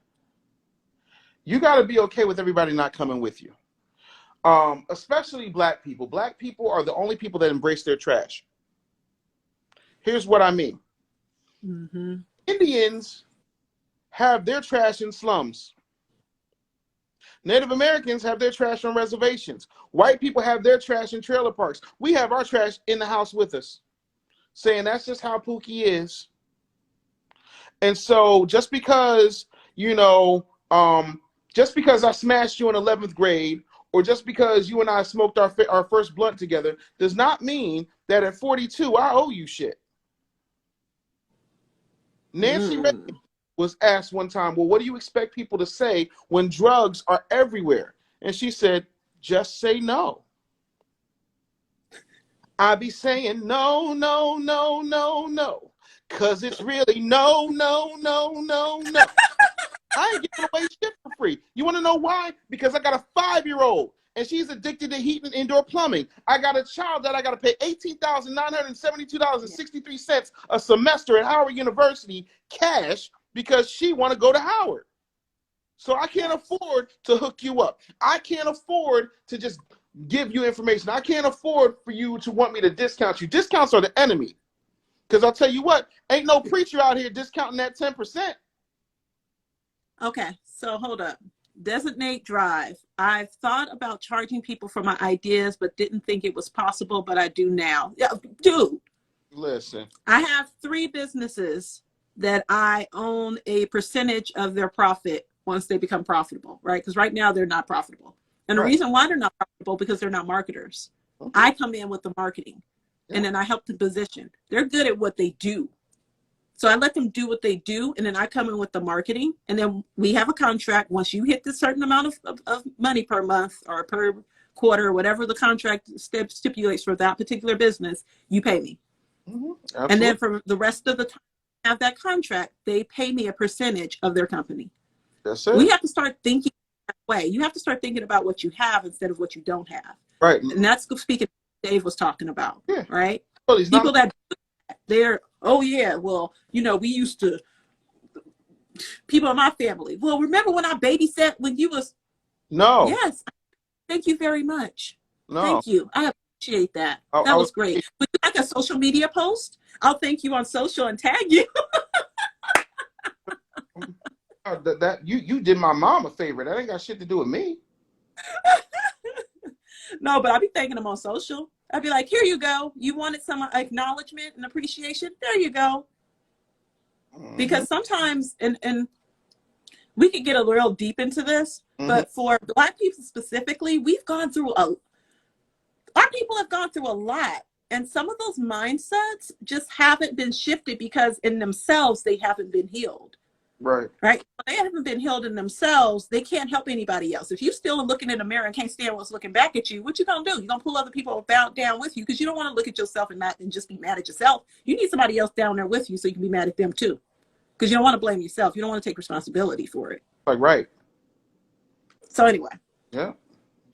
you got to be okay with everybody not coming with you, especially Black people. Black people are the only people that embrace their trash. Here's what I mean. Mm-hmm. Indians have their trash in slums. Native Americans have their trash on reservations. White people have their trash in trailer parks. We have our trash in the house with us, saying that's just how Pookie is. And so just because, just because I smashed you in 11th grade, or just because you and I smoked our first blunt together, does not mean that at 42, I owe you shit. Nancy Reagan was asked one time, well, what do you expect people to say when drugs are everywhere? And she said, just say no. I be saying no, no, no, no, no, cause it's really no, no, no, no, no. I ain't giving away shit for free. You want to know why? Because I got a 5-year-old and she's addicted to heat and indoor plumbing. I got a child that I got to pay $18,972.63 a semester at Howard University cash because she want to go to Howard. So I can't afford to hook you up. I can't afford to just give you information. I can't afford for you to want me to discount you. Discounts are the enemy. Because I'll tell you what, ain't no preacher out here discounting that 10%. Okay, so hold up. Designate Drive. I've thought about charging people for my ideas, but didn't think it was possible, but I do now. Yeah, dude. Listen. I have 3 businesses that I own a percentage of their profit once they become profitable, right? Because right now they're not profitable. And the reason why they're not profitable because they're not marketers. Okay. I come in with the marketing and then I help the position. They're good at what they do. So I let them do what they do, and then I come in with the marketing, and then we have a contract. Once you hit the certain amount of money per month or per quarter, whatever the contract stipulates for that particular business, you pay me. Mm-hmm. And then for the rest of the time I have that contract, they pay me a percentage of their company. That's it. We have to start thinking that way. You have to start thinking about what you have instead of what you don't have. Right. And that's speaking Dave was talking about, right? Well, people that they're, oh yeah, well, you know, we used to, people in my family, well, remember when I babysat when you was, no. Yes, thank you very much. No. Thank you. I appreciate that. That was great. Would you like a social media post? I'll thank you on social and tag you. You did my mom a favor. That ain't got shit to do with me. No, but I'll be thanking them on social. I'd be like, here you go. You wanted some acknowledgement and appreciation? There you go. Mm-hmm. Because sometimes, and we could get a real deep into this, but for Black people specifically, we've gone through our people have gone through a lot. And some of those mindsets just haven't been shifted because in themselves, they haven't been healed. Right. Right. They haven't been healed in themselves. They can't help anybody else. If you still looking in the mirror and can't stand what's looking back at you, what you gonna do? You're gonna pull other people down with you because you don't want to look at yourself and just be mad at yourself. You need somebody else down there with you so you can be mad at them too. Because you don't want to blame yourself. You don't want to take responsibility for it. Like, right. So anyway. Yeah.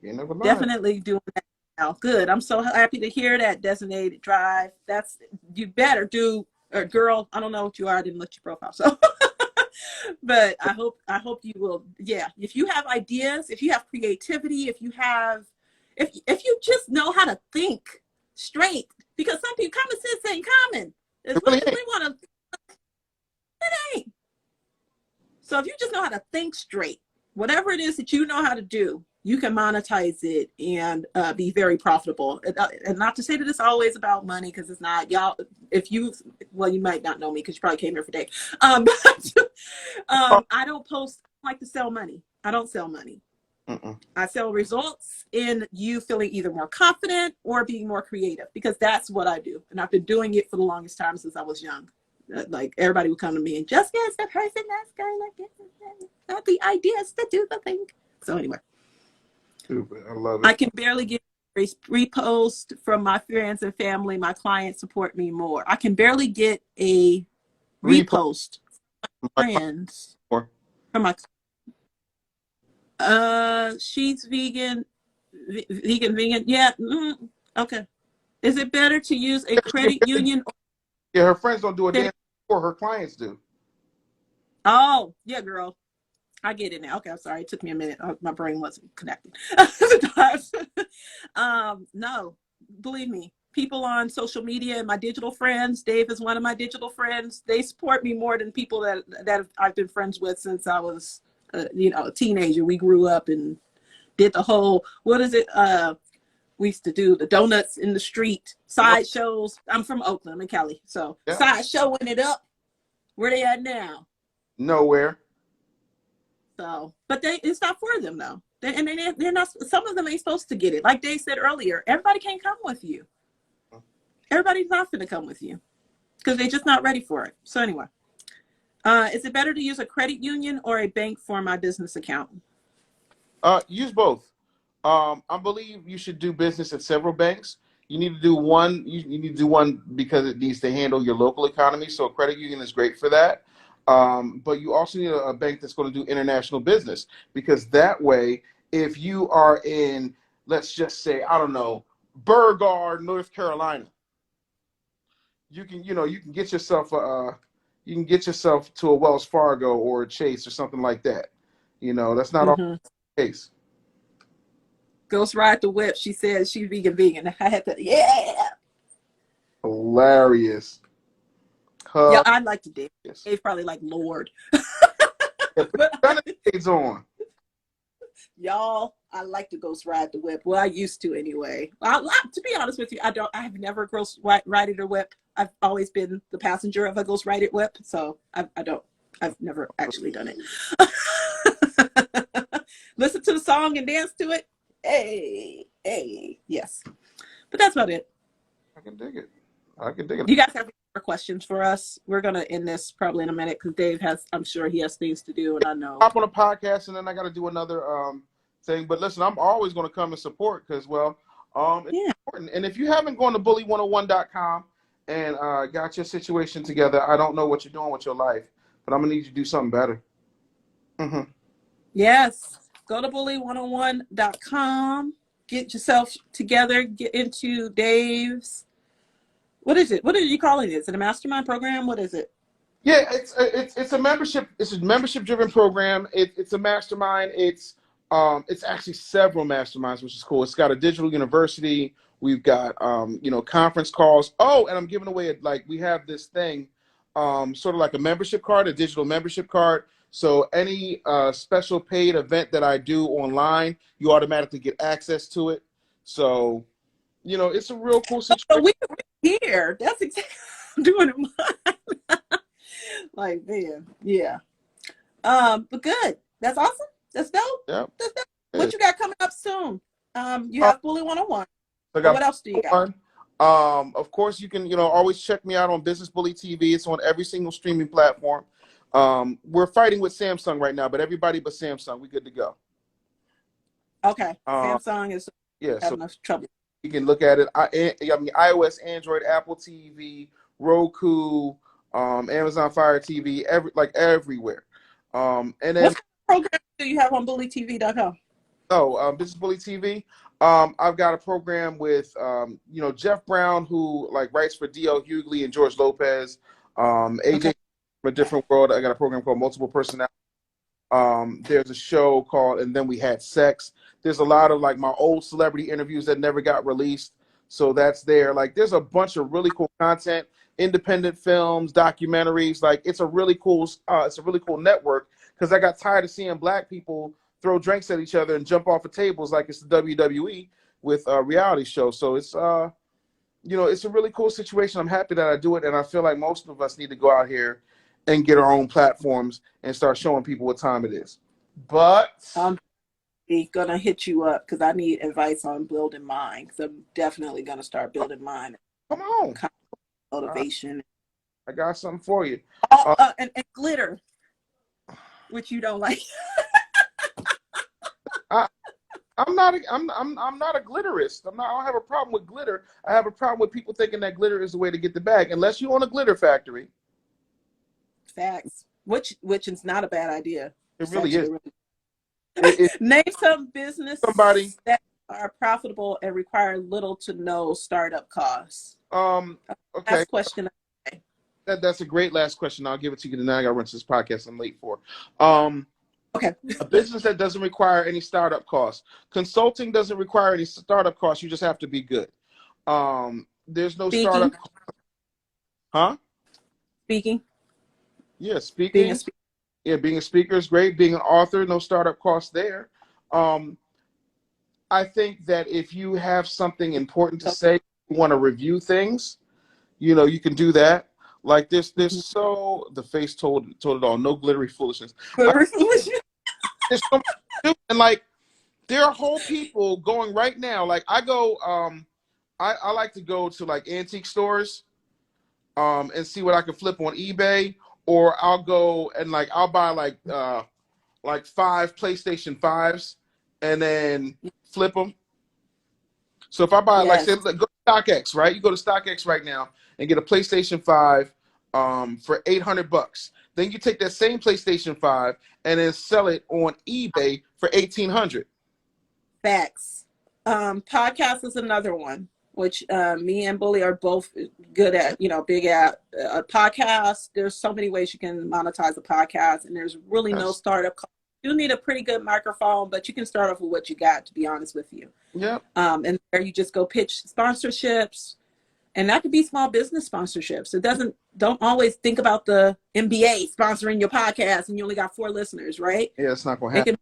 You never mind. Definitely doing that now. Good. I'm so happy to hear that. Designated Drive. That's, you better do, or girl, I don't know what you are. I didn't look your profile. So but I hope you will. Yeah. If you have ideas, if you have creativity, if you just know how to think straight, because some people, common sense ain't common. As much as we want to, it ain't. So if you just know how to think straight, whatever it is that you know how to do, you can monetize it and be very profitable. And not to say that it's always about money, because it's not. Y'all, you might not know me because you probably came here for day. But I don't like to sell money. I don't sell money. I sell results in you feeling either more confident or being more creative, because that's what I do. And I've been doing it for the longest time since I was young. Like everybody would come to me and just guess the person that's going to get the ideas to do the thing. So anyway. Stupid. I love it. I can barely get a repost from my friends and family. My clients support me more. I can barely get a repost from my friends. From my she's vegan. Yeah. Okay. Is it better to use a credit union? Yeah, her friends don't do a damn for her clients do. Oh, yeah, girl. I get it now. Okay, I'm sorry. It took me a minute. My brain wasn't connected. No, believe me, people on social media and my digital friends, Dave is one of my digital friends. They support me more than people that I've been friends with since I was, a teenager. We grew up and did the whole, what is it? We used to do the donuts in the street, side shows. I'm from Oakland, I'm in Cali. So side showing it up. Where they at now? Nowhere. So, but it's not for them though. They're not. Some of them ain't supposed to get it. Like Dave said earlier, everybody can't come with you. Everybody's not going to come with you because they're just not ready for it. So anyway, is it better to use a credit union or a bank for my business account? Use both. I believe you should do business at several banks. You need to do one. You need to do one because it needs to handle your local economy. So a credit union is great for that. But you also need a bank that's going to do international business, because that way, if you are in, let's just say, I don't know, Burgard, North Carolina, you can, you can get yourself to a Wells Fargo or a Chase or something like that. That's not always Mm-hmm. the case. Ghost ride the whip. She said she's vegan. I had to, yeah. Hilarious. Yeah, I'd like to date. Yes. Dave probably like Lord. Yeah, put But your shades on. y'all, I like to ghost ride the whip. Well, I used to anyway. To be honest with you, I've never ghost rided a whip. I've always been the passenger of a ghost rided whip. So I've never actually done it. Listen to the song and dance to it. Hey, hey, yes. But that's about it. I can dig it. I can dig it. You guys have more questions for us? We're going to end this probably in a minute because Dave I'm sure he has things to do, and I know. Hop on a podcast, and then I got to do another thing. But listen, I'm always going to come and support because, well, it's important. And if you haven't gone to bully101.com and got your situation together, I don't know what you're doing with your life, but I'm going to need you to do something better. Mm-hmm. Yes. Go to bully101.com. Get yourself together. Get into Dave's. What is it? What are you calling it? Is it a mastermind program? What is it? Yeah, it's a membership. It's a membership driven program. It's a mastermind. It's actually several masterminds, which is cool. It's got a digital university. We've got conference calls. Oh, and I'm giving away we have this thing, sort of like a membership card, a digital membership card. So any special paid event that I do online, you automatically get access to it. So, it's a real cool situation. So we're here. That's exactly I'm doing it. Like, man, yeah. But good. That's awesome. That's dope. Yeah. That's dope. What you got coming up soon? You have Bully 101. What else do you got? Of course, you can, always check me out on Business Bully TV. It's on every single streaming platform. We're fighting with Samsung right now, but everybody but Samsung, we good to go. Okay. Samsung is having enough trouble. You can look at it. iOS, Android, Apple TV, Roku, Amazon Fire TV, everywhere. And then what program do you have on bullytv.com? Business Bully TV. I've got a program with Jeff Brown, who writes for D.L. Hughley and George Lopez. AJ from a Different World. I got a program called Multiple Personality. There's a show called And Then We Had Sex. There's a lot of my old celebrity interviews that never got released. So that's there. There's a bunch of really cool content, independent films, documentaries. It's a really cool network, because I got tired of seeing black people throw drinks at each other and jump off of tables like it's the WWE with a reality show. So it's it's a really cool situation. I'm happy that I do it, and I feel like most of us need to go out here and get our own platforms and start showing people what time it is. But I'm gonna hit you up because I need advice on building mine, because I'm definitely gonna start building mine. Come on. Motivation. I got something for you. And glitter, which you don't like. I'm not a glitterist. I don't have a problem with glitter. I have a problem with people thinking that glitter is the way to get the bag, unless you own a glitter factory. Facts. Which is not a bad idea. It really is. Name some businesses that are profitable and require little to no startup costs. Okay. Last question. That's a great last question. I'll give it to you, and then I got to run to this podcast I'm late for. Okay. A business that doesn't require any startup costs. Consulting doesn't require any startup costs. You just have to be good. There's no startup. Huh? Speaking. Yeah, speaking. Being a speaker is great. Being an author, no startup costs there. I think that if you have something important to say, you want to review things, you can do that. There's the face told it all. No glittery foolishness. There's so much, and there are whole people going right now. I go, I like to go to antique stores, and see what I can flip on eBay, or I'll go and I'll buy 5 PlayStation 5s and then flip them. So if I buy go StockX, right? You go to StockX right now and get a PlayStation 5 for $800. Then you take that same PlayStation 5 and then sell it on eBay for $1,800. Facts. Podcast is another one, which me and Bully are both good at, big at a podcast. There's so many ways you can monetize a podcast, and there's really no startup cost. You do need a pretty good microphone, but you can start off with what you got, to be honest with you. Yeah. And there you just go pitch sponsorships, and that could be small business sponsorships. It don't always think about the NBA sponsoring your podcast and you only got 4 listeners, right? Yeah, it's not going to happen. It can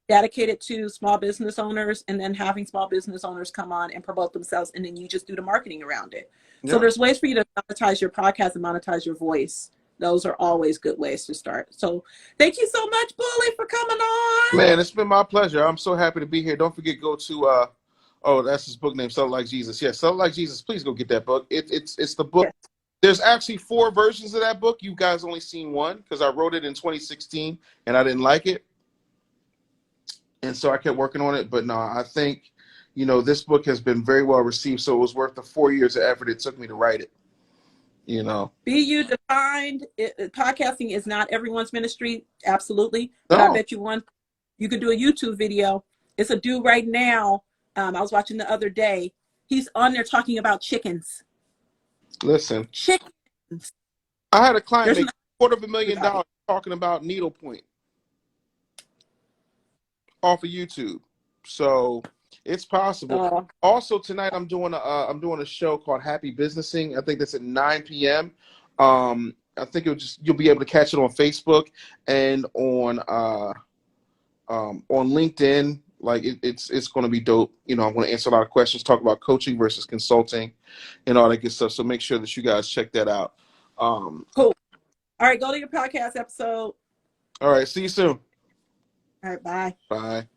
be dedicated to small business owners, and then having small business owners come on and promote themselves, and then you just do the marketing around it. Yeah. So there's ways for you to monetize your podcast and monetize your voice. Those are always good ways to start. So thank you so much, Bully, for coming on. Man, it's been my pleasure. I'm so happy to be here. Don't forget, go to that's his book name, Sell It Like Jesus. Yes, Sell It Like Jesus. Please go get that book. It's the book. Yes. There's actually 4 versions of that book. You guys only seen one because I wrote it in 2016 and I didn't like it. And so I kept working on it. But no, I think, this book has been very well received. So it was worth the 4 years of effort it took me to write it. Be you defined. Podcasting is not everyone's ministry. Absolutely. No. But I bet you could do a YouTube video. It's a dude right now. I was watching the other day. He's on there talking about chickens. Listen. Chickens. I had a client make $250,000 talking about needlepoint off of YouTube. So it's possible. Also tonight I'm doing a show called Happy Businessing. I think that's at 9 p.m. I think you'll be able to catch it on Facebook and on LinkedIn. Like it's going to be dope. I'm going to answer a lot of questions, talk about coaching versus consulting and all that good stuff. So make sure that you guys check that out. Cool. All right. Go to your podcast episode. All right. See you soon. All right. Bye. Bye.